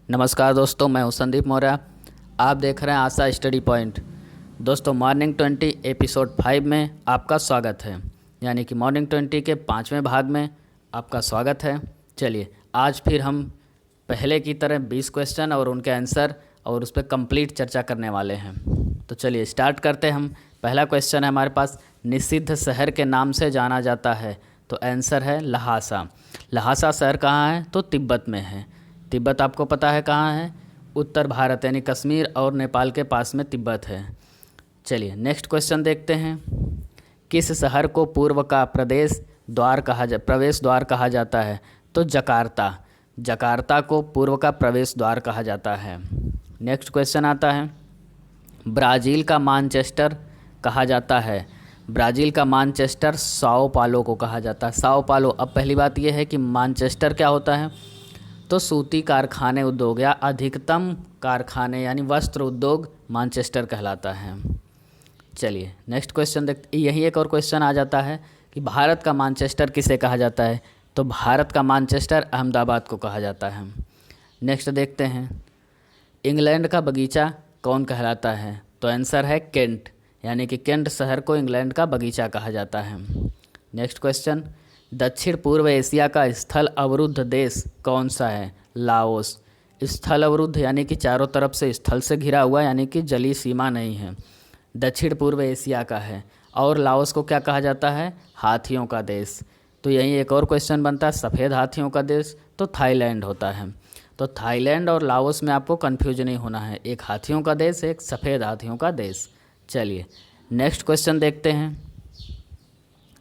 नमस्कार दोस्तों, मैं हूं संदीप मौर्य। आप देख रहे हैं आशा स्टडी पॉइंट। दोस्तों, मॉर्निंग 20 एपिसोड 5 में आपका स्वागत है, यानी कि मॉर्निंग 20 के 5वें भाग में आपका स्वागत है। चलिए, आज फिर हम पहले की तरह 20 क्वेश्चन और उनके आंसर और उस पर कंप्लीट चर्चा करने वाले हैं। तो चलिए स्टार्ट करते हैं। हम पहला क्वेश्चन है हमारे पास, निषिद्ध शहर के नाम से जाना जाता है। तो आंसर है लहासा। लहासा शहर कहाँ है? तो तिब्बत में है। तिब्बत आपको पता है कहाँ है? उत्तर भारत यानी कश्मीर और नेपाल के पास में तिब्बत है। चलिए नेक्स्ट क्वेश्चन देखते हैं। किस शहर को पूर्व का प्रवेश द्वार कहा जाता है? तो जकार्ता। जकार्ता को पूर्व का प्रवेश द्वार कहा जाता है। नेक्स्ट क्वेश्चन आता है, ब्राज़ील का मानचेस्टर कहा जाता है। ब्राज़ील का मानचेस्टर साओ पालो को कहा जाता है। साओ पालो। अब पहली बात यह है कि मानचेस्टर क्या होता है? तो सूती कारखाने उद्योग या अधिकतम कारखाने यानी वस्त्र उद्योग मानचेस्टर कहलाता है। चलिए नेक्स्ट क्वेश्चन देखते। यही एक और क्वेश्चन आ जाता है कि भारत का मानचेस्टर किसे कहा जाता है? तो भारत का मानचेस्टर अहमदाबाद को कहा जाता है। नेक्स्ट देखते हैं, इंग्लैंड का बगीचा कौन कहलाता है? तो आंसर है केंट, यानी कि केंट शहर को इंग्लैंड का बगीचा कहा जाता है। नेक्स्ट क्वेश्चन, दक्षिण पूर्व एशिया का स्थल अवरुद्ध देश कौन सा है? लाओस। स्थल अवरुद्ध यानी कि चारों तरफ से स्थल से घिरा हुआ, यानी कि जलीय सीमा नहीं है, दक्षिण पूर्व एशिया का है। और लाओस को क्या कहा जाता है? हाथियों का देश। तो यही एक और क्वेश्चन बनता है, सफ़ेद हाथियों का देश तो थाईलैंड होता है। तो थाईलैंड और लाओस में आपको कन्फ्यूज नहीं होना है, एक हाथियों का देश, एक सफ़ेद हाथियों का देश। चलिए नेक्स्ट क्वेश्चन देखते हैं,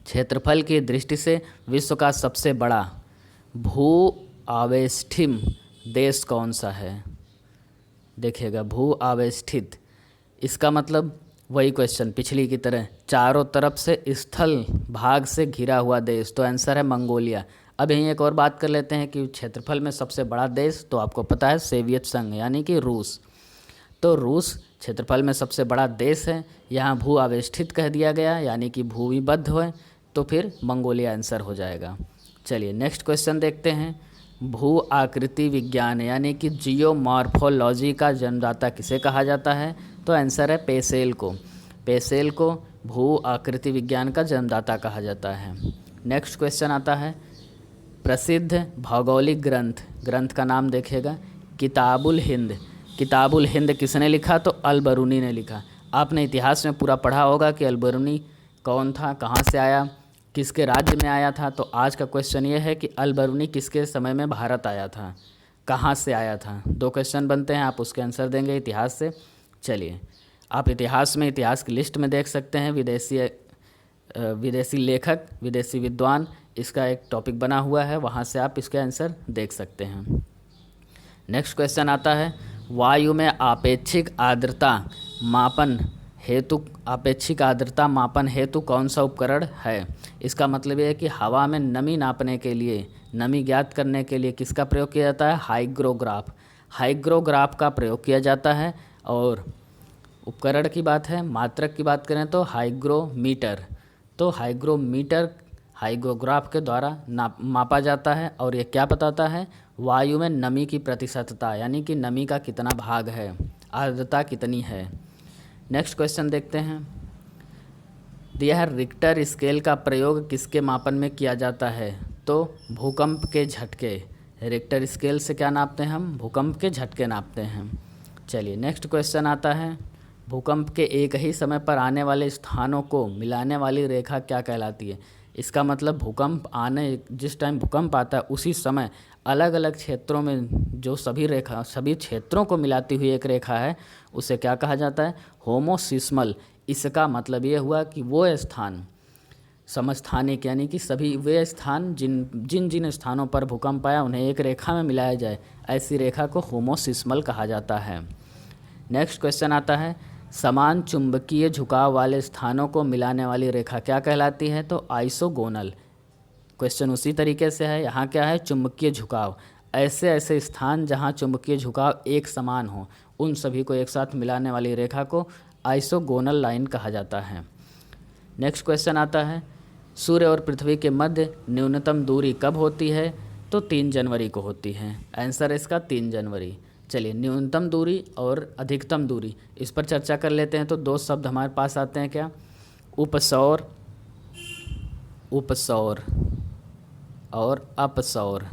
क्षेत्रफल की दृष्टि से विश्व का सबसे बड़ा भू आवेष्टित देश कौन सा है? देखिएगा, भू आवेष्टित, इसका मतलब वही क्वेश्चन पिछली की तरह, चारों तरफ से स्थल भाग से घिरा हुआ देश। तो आंसर है मंगोलिया। अब यहीं एक और बात कर लेते हैं कि क्षेत्रफल में सबसे बड़ा देश, तो आपको पता है सोवियत संघ यानी कि रूस। तो रूस क्षेत्रफल में सबसे बड़ा देश है। यहाँ भू आवेष्टित कह दिया गया, यानी कि भूमिबद्ध है, तो फिर मंगोलिया आंसर हो जाएगा। चलिए नेक्स्ट क्वेश्चन देखते हैं, भू आकृति विज्ञान यानी कि जियोमॉर्फोलॉजी का जन्मदाता किसे कहा जाता है? तो आंसर है पेसेल को। पेसेल को भू आकृति विज्ञान का जन्मदाता कहा जाता है। नेक्स्ट क्वेश्चन आता है, प्रसिद्ध भौगोलिक ग्रंथ का नाम देखिएगा, किताबुल हिंद। किताबुल हिंद किसने लिखा? तो अल बरूनी ने लिखा। आपने इतिहास में पूरा पढ़ा होगा कि अल बरूनी कौन था, कहाँ से आया, किसके राज्य में आया था। तो आज का क्वेश्चन ये है कि अल बरूनी किसके समय में भारत आया था, कहाँ से आया था। दो क्वेश्चन बनते हैं, आप उसके आंसर देंगे इतिहास से। चलिए, आप इतिहास की लिस्ट में देख सकते हैं, विदेशी लेखक, विदेशी विद्वान, इसका एक टॉपिक बना हुआ है, वहाँ से आप इसके आंसर देख सकते हैं। नेक्स्ट क्वेश्चन आता है, वायु में आपेक्षिक आर्द्रता मापन हेतु कौन सा उपकरण है? इसका मतलब ये है कि हवा में नमी नापने के लिए, नमी ज्ञात करने के लिए किसका प्रयोग किया जाता है? हाइग्रोग्राफ। हाइग्रोग्राफ का प्रयोग किया जाता है। और उपकरण की बात है, मात्रक की बात करें तो हाइग्रोमीटर। तो हाइग्रोग्राफ के द्वारा मापा जाता है। और ये क्या बताता है? वायु में नमी की प्रतिशतता, यानी कि नमी का कितना भाग है, आर्द्रता कितनी है। नेक्स्ट क्वेश्चन देखते हैं, दिया है रिक्टर स्केल का प्रयोग किसके मापन में किया जाता है? तो भूकंप के झटके। रिक्टर स्केल से क्या नापते हैं हम? भूकंप के झटके नापते हैं। चलिए नेक्स्ट क्वेश्चन आता है, भूकंप के एक ही समय पर आने वाले स्थानों को मिलाने वाली रेखा क्या कहलाती है? इसका मतलब जिस टाइम भूकंप आता है उसी समय अलग अलग क्षेत्रों में जो सभी क्षेत्रों को मिलाती हुई एक रेखा है, उसे क्या कहा जाता है? होमोसिस्मल। इसका मतलब ये हुआ कि वो स्थान समस्थानिक, यानी कि सभी वे स्थान जिन स्थानों पर भूकंप आया उन्हें एक रेखा में मिलाया जाए, ऐसी रेखा को होमोसिस्मल कहा जाता है। नेक्स्ट क्वेश्चन आता है, समान चुंबकीय झुकाव वाले स्थानों को मिलाने वाली रेखा क्या कहलाती है? तो आइसोगोनल। क्वेश्चन उसी तरीके से है, यहाँ क्या है? चुंबकीय झुकाव। ऐसे स्थान जहाँ चुंबकीय झुकाव एक समान हो, उन सभी को एक साथ मिलाने वाली रेखा को आइसोगोनल लाइन कहा जाता है। नेक्स्ट क्वेश्चन आता है, सूर्य और पृथ्वी के मध्य न्यूनतम दूरी कब होती है? तो 3 जनवरी को होती है। आंसर इसका 3 जनवरी। चलिए, न्यूनतम दूरी और अधिकतम दूरी इस पर चर्चा कर लेते हैं। तो दो शब्द हमारे पास आते हैं क्या, उपसौर, उपसौर और अपसौर।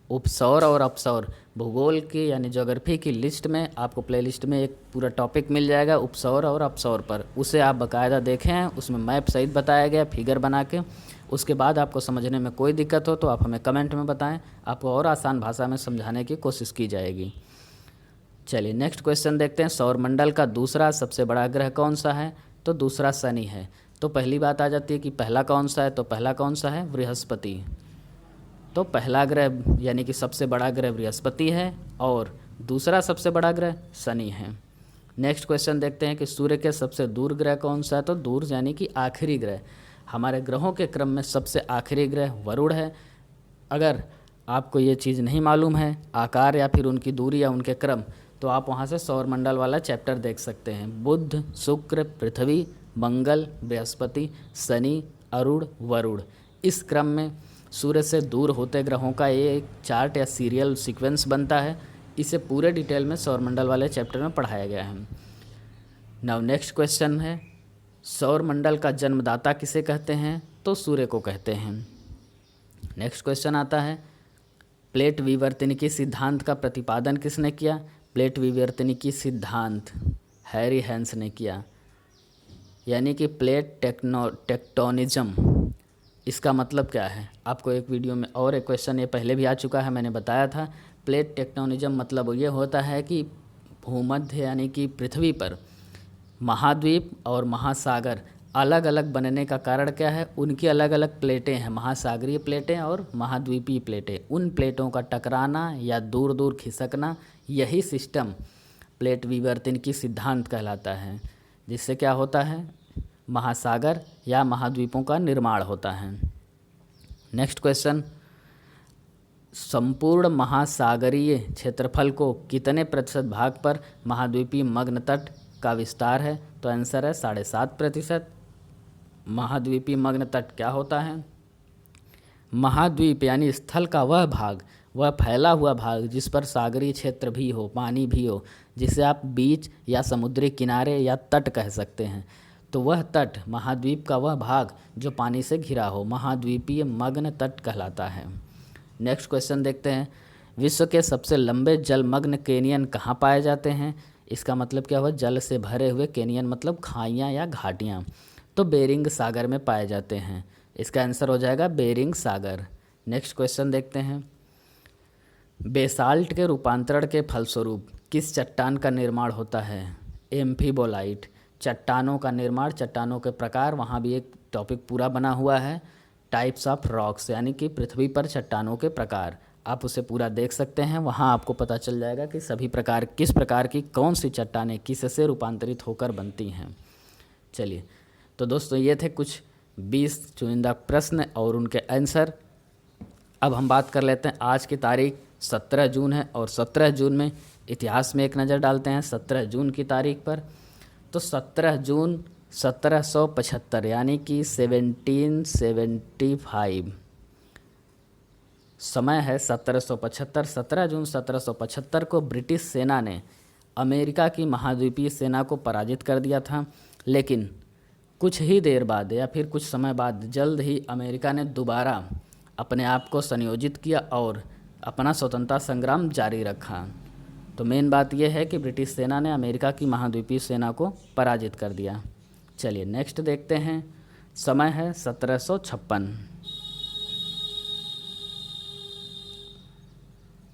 उपसौर और अपसौर भूगोल की यानी ज्योग्राफी की लिस्ट में आपको प्लेलिस्ट में एक पूरा टॉपिक मिल जाएगा उपसौर और अपसौर पर। उसे आप बाकायदा देखें हैं, उसमें मैप सहित बताया गया फिगर बना के। उसके बाद आपको समझने में कोई दिक्कत हो तो आप हमें कमेंट में बताएं, आपको और आसान भाषा में समझाने की कोशिश की जाएगी। चलिए नेक्स्ट क्वेश्चन देखते हैं। सौरमंडल का दूसरा सबसे बड़ा ग्रह कौन सा है? तो दूसरा शनि है। तो पहली बात आ जाती है कि पहला कौन सा है? तो पहला कौन सा है? बृहस्पति। तो पहला ग्रह यानी कि सबसे बड़ा ग्रह बृहस्पति है और दूसरा सबसे बड़ा ग्रह शनि है। नेक्स्ट क्वेश्चन देखते हैं कि सूर्य के सबसे दूर ग्रह कौन सा है? तो दूर यानी कि आखिरी ग्रह। हमारे ग्रहों के क्रम में सबसे आखिरी ग्रह वरुण है। अगर आपको ये चीज़ नहीं मालूम है, आकार या फिर उनकी दूरी या उनके क्रम, तो आप वहाँ से सौरमंडल वाला चैप्टर देख सकते हैं। बुध, शुक्र, पृथ्वी, मंगल, बृहस्पति, शनि, अरुण, वरुण, इस क्रम में सूर्य से दूर होते ग्रहों का ये एक चार्ट या सीरियल सीक्वेंस बनता है। इसे पूरे डिटेल में सौरमंडल वाले चैप्टर में पढ़ाया गया है। नाउ नेक्स्ट क्वेश्चन है, सौरमंडल का जन्मदाता किसे कहते हैं? तो सूर्य को कहते हैं। नेक्स्ट क्वेश्चन आता है, प्लेट विवर्तनिकी सिद्धांत का प्रतिपादन किसने किया? प्लेट विवर्तनिकी सिद्धांत हैरी हैंस ने किया, यानी कि प्लेट टेक्टोनिज्म। इसका मतलब क्या है? आपको एक वीडियो में और एक क्वेश्चन ये पहले भी आ चुका है, मैंने बताया था। प्लेट टेक्टोनिज्म मतलब ये होता है कि भूमध्य यानी कि पृथ्वी पर महाद्वीप और महासागर अलग अलग बनने का कारण क्या है? उनकी अलग अलग प्लेटें हैं, महासागरीय प्लेटें और महाद्वीपीय प्लेटें। उन प्लेटों का टकराना या दूर दूर खिसकना, यही सिस्टम प्लेट विवर्तनिकी सिद्धांत कहलाता है, जिससे क्या होता है? महासागर या महाद्वीपों का निर्माण होता है। नेक्स्ट क्वेश्चन, संपूर्ण महासागरीय क्षेत्रफल को कितने प्रतिशत भाग पर महाद्वीपीय मग्न तट का विस्तार है? तो आंसर है 7.5%। महाद्वीपीय मग्न तट क्या होता है? महाद्वीप यानी स्थल का वह भाग, वह फैला हुआ भाग जिस पर सागरीय क्षेत्र भी हो, पानी भी हो, जिसे आप बीच या समुद्री किनारे या तट कह सकते हैं। तो वह तट, महाद्वीप का वह भाग जो पानी से घिरा हो, महाद्वीपीय मग्न तट कहलाता है। नेक्स्ट क्वेश्चन देखते हैं, विश्व के सबसे लंबे जलमग्न कैनियन कहाँ पाए जाते हैं? इसका मतलब क्या हुआ? जल से भरे हुए कैनियन मतलब खाइयाँ या घाटियाँ। तो बेरिंग सागर में पाए जाते हैं। इसका आंसर हो जाएगा बेरिंग सागर। नेक्स्ट क्वेश्चन देखते हैं, बेसाल्ट के रूपांतरण के फलस्वरूप किस चट्टान का निर्माण होता है? एम्फीबोलाइट। चट्टानों का निर्माण, चट्टानों के प्रकार, वहाँ भी एक टॉपिक पूरा बना हुआ है। टाइप्स ऑफ रॉक्स यानी कि पृथ्वी पर चट्टानों के प्रकार, आप उसे पूरा देख सकते हैं। वहाँ आपको पता चल जाएगा कि सभी प्रकार, किस प्रकार की कौन सी चट्टानें किससे रूपांतरित होकर बनती हैं। चलिए, तो दोस्तों ये थे कुछ 20 चुनिंदा प्रश्न और उनके आंसर। अब हम बात कर लेते हैं, आज की तारीख 17 जून है और 17 जून में इतिहास में एक नज़र डालते हैं 17 जून की तारीख पर। तो 17 जून 1775 यानी कि 1775, समय है 1775। 17 जून 1775 को ब्रिटिश सेना ने अमेरिका की महाद्वीपीय सेना को पराजित कर दिया था। लेकिन कुछ ही देर बाद या फिर कुछ समय बाद जल्द ही अमेरिका ने दोबारा अपने आप को संयोजित किया और अपना स्वतंत्रता संग्राम जारी रखा। तो मेन बात यह है कि ब्रिटिश सेना ने अमेरिका की महाद्वीपीय सेना को पराजित कर दिया। चलिए नेक्स्ट देखते हैं, समय है 1756।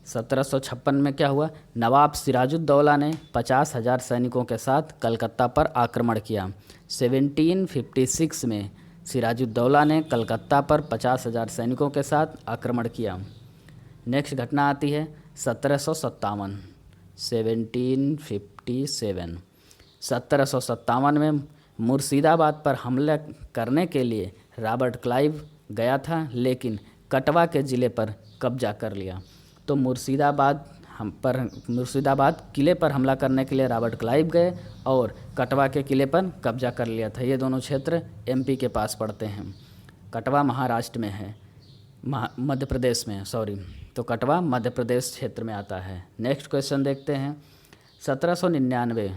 1756 में क्या हुआ? नवाब सिराजुद्दौला ने 50,000 सैनिकों के साथ कलकत्ता पर आक्रमण किया। 1756 में सिराजुद्दौला ने कलकत्ता पर 50,000 सैनिकों के साथ आक्रमण किया। नेक्स्ट घटना आती है 1757। 1757 1757 में मुर्शिदाबाद पर हमला करने के लिए रॉबर्ट क्लाइव गया था, लेकिन कटवा के ज़िले पर कब्जा कर लिया। तो मुर्शिदाबाद किले पर हमला करने के लिए रॉबर्ट क्लाइव गए और कटवा के किले पर कब्जा कर लिया था। ये दोनों क्षेत्र एमपी के पास पड़ते हैं। कटवा महाराष्ट्र में है, मध्य प्रदेश में, सॉरी। तो कटवा मध्य प्रदेश क्षेत्र में आता है। नेक्स्ट क्वेश्चन देखते हैं। 1799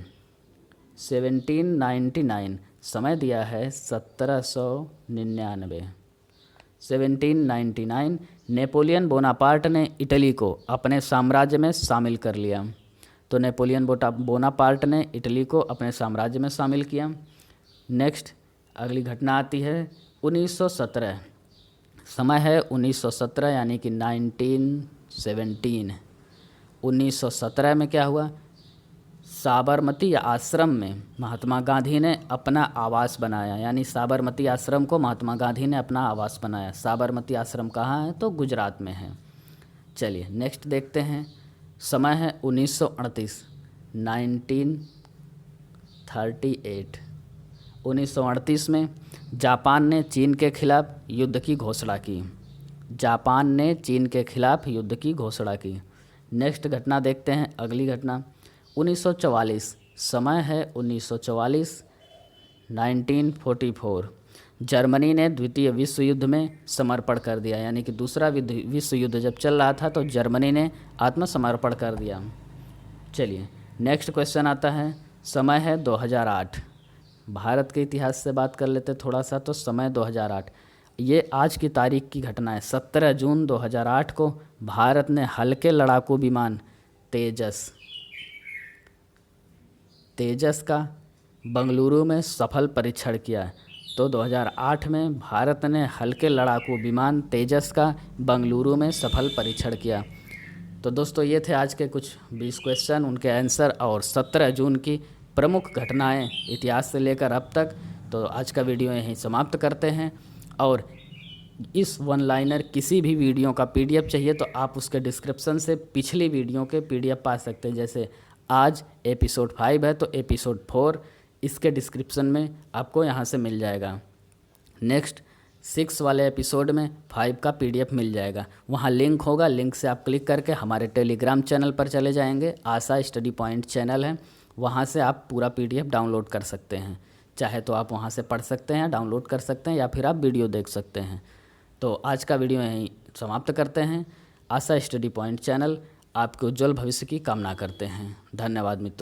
1799 समय दिया है 1799। 1799 नेपोलियन बोनापार्ट ने इटली को अपने साम्राज्य में शामिल कर लिया। तो नेपोलियन बोनापार्ट ने इटली को अपने साम्राज्य में शामिल किया। नेक्स्ट अगली घटना आती है 1917। समय है 1917 यानी कि 1917। 1917 में क्या हुआ? साबरमती आश्रम में महात्मा गांधी ने अपना आवास बनाया, यानी साबरमती आश्रम को महात्मा गांधी ने अपना आवास बनाया। साबरमती आश्रम कहाँ है? तो गुजरात में है। चलिए नेक्स्ट देखते हैं। समय है 1938 1938। 1938 में जापान ने चीन के खिलाफ युद्ध की घोषणा की। जापान ने चीन के खिलाफ युद्ध की घोषणा की। नेक्स्ट घटना देखते हैं। अगली घटना 1944। समय है 1944 1944। जर्मनी ने द्वितीय विश्व युद्ध में समर्पण कर दिया, यानी कि दूसरा विश्व युद्ध जब चल रहा था तो जर्मनी ने आत्मसमर्पण कर दिया। चलिए नेक्स्ट क्वेश्चन आता है। समय है 2008। भारत के इतिहास से बात कर लेते थोड़ा सा। तो समय 2008, ये आज की तारीख की घटना है। 17 जून 2008 को भारत ने हल्के लड़ाकू विमान तेजस का बंगलुरु में सफल परीक्षण किया। तो 2008 में भारत ने हल्के लड़ाकू विमान तेजस का बंगलुरु में सफल परीक्षण किया। तो दोस्तों ये थे आज के कुछ 20 क्वेश्चन, उनके आंसर और 17 जून की प्रमुख घटनाएं इतिहास से लेकर अब तक। तो आज का वीडियो यहीं समाप्त करते हैं। और इस वन लाइनर किसी भी वीडियो का PDF चाहिए तो आप उसके डिस्क्रिप्शन से पिछली वीडियो के PDF पा सकते हैं। जैसे आज एपिसोड 5 है तो एपिसोड 4 इसके डिस्क्रिप्शन में आपको यहाँ से मिल जाएगा। नेक्स्ट 6 वाले एपिसोड में 5 का PDF मिल जाएगा। वहाँ लिंक होगा, लिंक से आप क्लिक करके हमारे टेलीग्राम चैनल पर चले जाएंगे। आशा स्टडी पॉइंट चैनल है, वहाँ से आप पूरा PDF डाउनलोड कर सकते हैं। चाहे तो आप वहाँ से पढ़ सकते हैं, डाउनलोड कर सकते हैं, या फिर आप वीडियो देख सकते हैं। तो आज का वीडियो यहीं समाप्त करते हैं। आशा स्टडी पॉइंट चैनल आपके उज्जवल भविष्य की कामना करते हैं। धन्यवाद मित्रों।